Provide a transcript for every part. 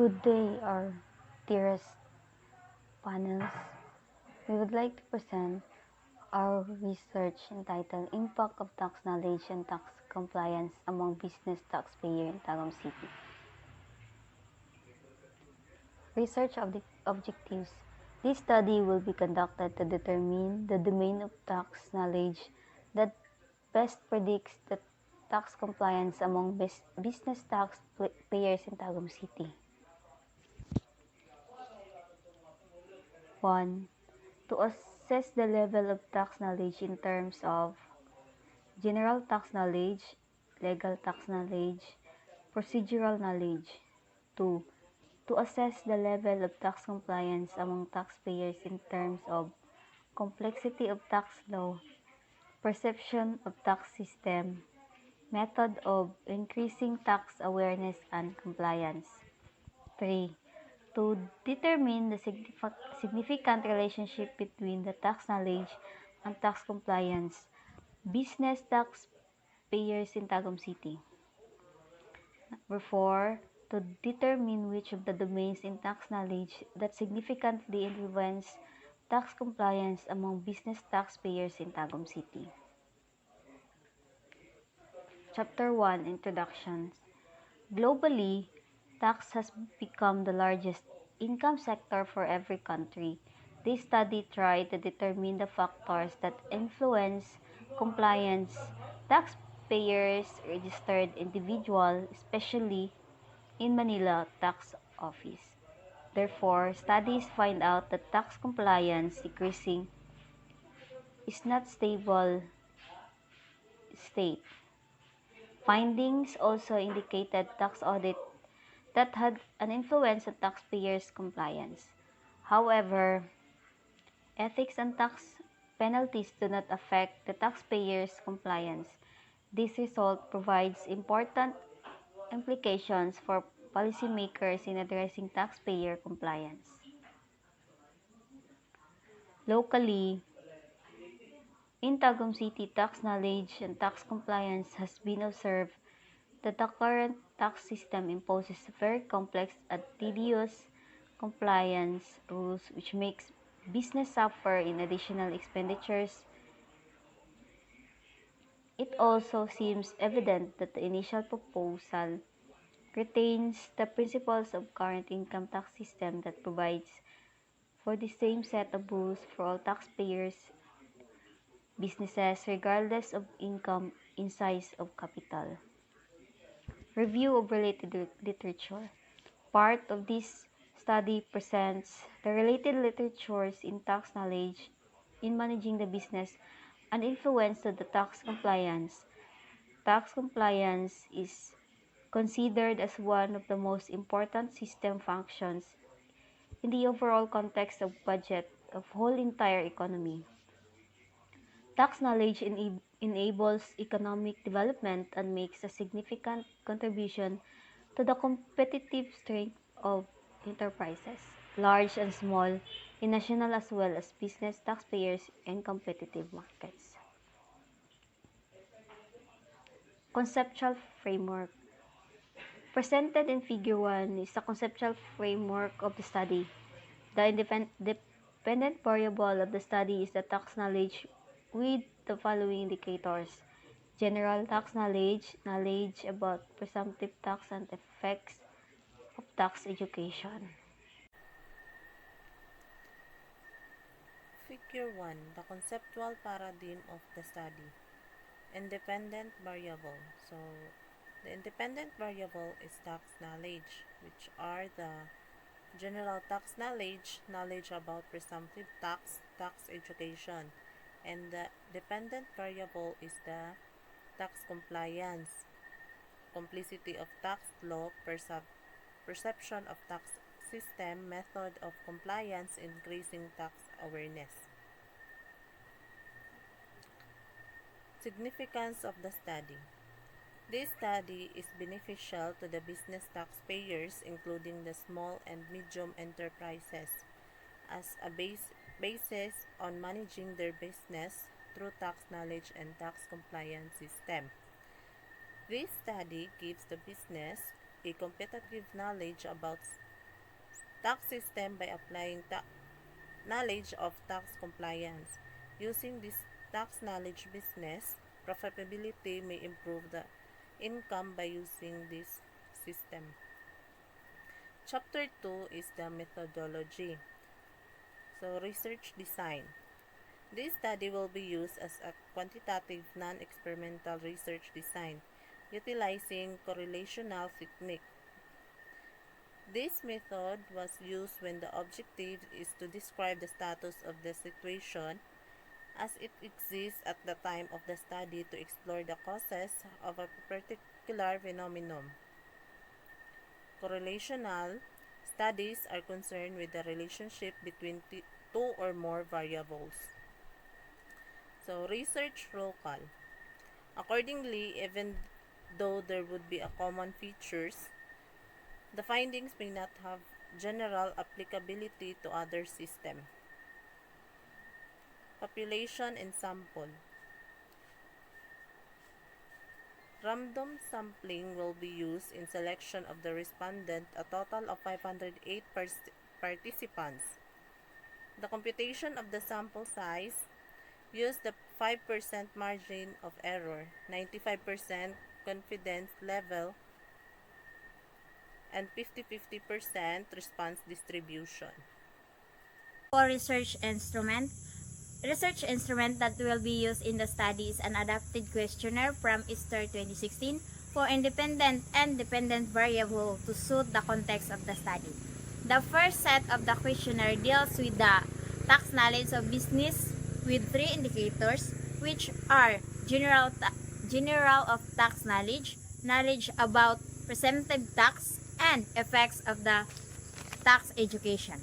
Good day, our dearest panels. We would like to present our research entitled Impact of Tax Knowledge and Tax Compliance Among Business Taxpayers in Tagum City. Research objectives. This study will be conducted to determine the domain of tax knowledge that best predicts the tax compliance among business taxpayers in Tagum City. 1. To assess the level of tax knowledge in terms of general tax knowledge, legal tax knowledge, procedural knowledge. 2. To assess the level of tax compliance among taxpayers in terms of complexity of tax law, perception of tax system, method of increasing tax awareness and compliance. 3. To determine the significant relationship between the tax knowledge and tax compliance, business taxpayers in Tagum City. Number 4. To determine which of the domains in tax knowledge that significantly influence tax compliance among business taxpayers in Tagum City. Chapter 1, Introductions. Globally, tax has become the largest income sector for every country. This study tried to determine the factors that influence compliance. Taxpayers registered individual, especially in Manila tax office. Therefore, studies find out that tax compliance increasing is not stable state. Findings also indicated tax audit that had an influence on taxpayers' compliance. However, ethics and tax penalties do not affect the taxpayers' compliance. This result provides important implications for policymakers in addressing taxpayer compliance. Locally, in Tagum City, tax knowledge and tax compliance has been observed that the current tax system imposes very complex and tedious compliance rules which makes business suffer in additional expenditures. It also seems evident that the initial proposal retains the principles of current income tax system that provides for the same set of rules for all taxpayers, businesses, regardless of income and size of capital. Review of related literature. Part of this study presents the related literatures in tax knowledge in managing the business and influence of the tax compliance. Tax compliance is considered as one of the most important system functions in the overall context of budget of whole entire economy. Tax knowledge enables economic development and makes a significant contribution to the competitive strength of enterprises, large and small, in national as well as business taxpayers in competitive markets. Conceptual framework. Presented in Figure 1 is the conceptual framework of the study. The dependent variable of the study is the tax knowledge with the following indicators: general tax knowledge, knowledge about presumptive tax and effects of tax education. Figure 1. The conceptual paradigm of the study. Independent variable. So, the independent variable is tax knowledge, which are the general tax knowledge, knowledge about presumptive tax, tax education. And the dependent variable is the tax compliance, complicity of tax law, perception of tax system, method of compliance, increasing tax awareness. Significance of the study. This study is beneficial to the business taxpayers, including the small and medium enterprises, as a basis on managing their business through tax knowledge and tax compliance system. This study gives the business a competitive knowledge about tax system by applying knowledge of tax compliance. Using this tax knowledge, business profitability may improve the income by using this system. Chapter 2 is the methodology. So, research design. This study will be used as a quantitative non-experimental research design utilizing correlational technique. This method was used when the objective is to describe the status of the situation as it exists at the time of the study to explore the causes of a particular phenomenon. Correlational studies are concerned with the relationship between two or more variables. So, research local. Accordingly, even though there would be a common features, the findings may not have general applicability to other systems. Population and sample. Random sampling will be used in selection of the respondent, a total of 508 participants. The computation of the sample size used the 5% margin of error, 95% confidence level, and 50-50% response distribution. For research instrument that will be used in the study is an adapted questionnaire from Easter 2016 for independent and dependent variable to suit the context of the study. The first set of the questionnaire deals with the tax knowledge of business with 3 indicators, which are general of tax knowledge, knowledge about presumptive tax, and effects of the tax education.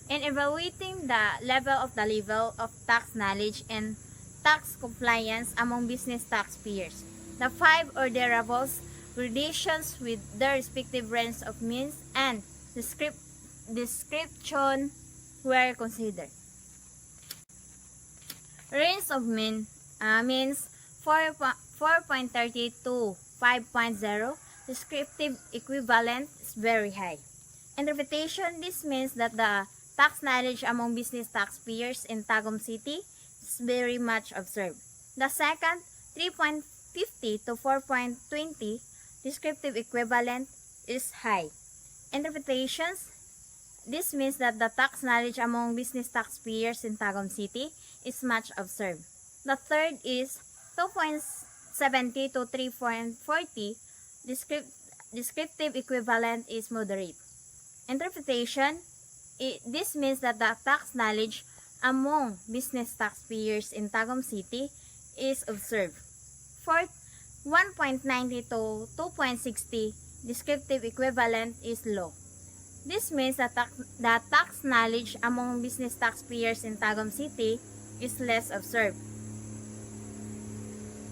In evaluating the level of tax knowledge and tax compliance among business taxpayers, the 5 orderables gradations with their respective range of means and description were considered. Range of means 4.30 to 5.0. Descriptive equivalent is very high. Interpretation, this means that the tax knowledge among business taxpayers in Tagum City is very much observed. The second, 3.50 to 4.20, descriptive equivalent is high. Interpretations, this means that the tax knowledge among business taxpayers in Tagum City is much observed. The third is 2.70 to 3.40, descriptive equivalent is moderate. Interpretation, this means that the tax knowledge among business taxpayers in Tagum City is observed. Fourth, 1.90 to 2.60, descriptive equivalent is low. This means that the tax knowledge among business taxpayers in Tagum City is less observed.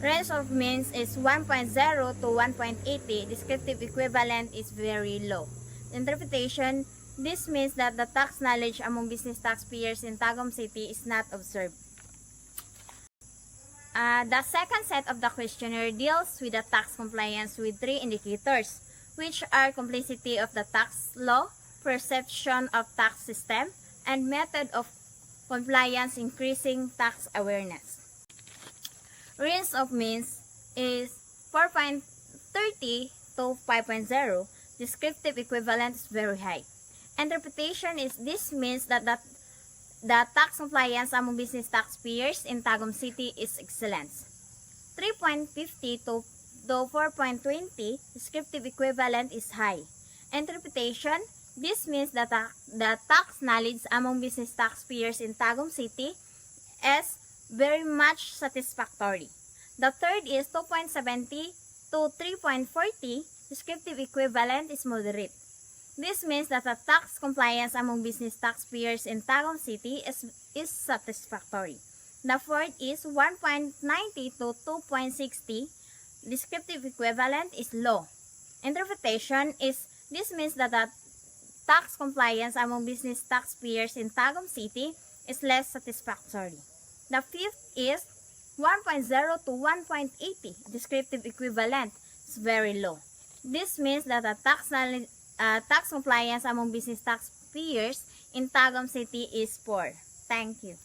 Range of means is 1.0 to 1.80, descriptive equivalent is very low. Interpretation, this means that the tax knowledge among business taxpayers in Tagum City is not observed. The second set of the questionnaire deals with the tax compliance with 3 indicators, which are complexity of the tax law, perception of tax system, and method of compliance increasing tax awareness. Range of means is 4.30 to 5.0. Descriptive equivalent is very high. Interpretation is this means that the tax compliance among business taxpayers in Tagum City is excellent. 3.50 to 4.20, descriptive equivalent is high. Interpretation, this means that the tax knowledge among business taxpayers in Tagum City is very much satisfactory. The third is 2.70 to 3.40, descriptive equivalent is moderate. This means that the tax compliance among business taxpayers in Tagum City is satisfactory. The fourth is 1.90 to 2.60, descriptive equivalent is low. Interpretation is this means that the tax compliance among business taxpayers in Tagum City is less satisfactory. The fifth is 1.0 to 1.80, descriptive equivalent is very low. This means that the tax compliance among business taxpayers in Tagum City is poor. Thank you.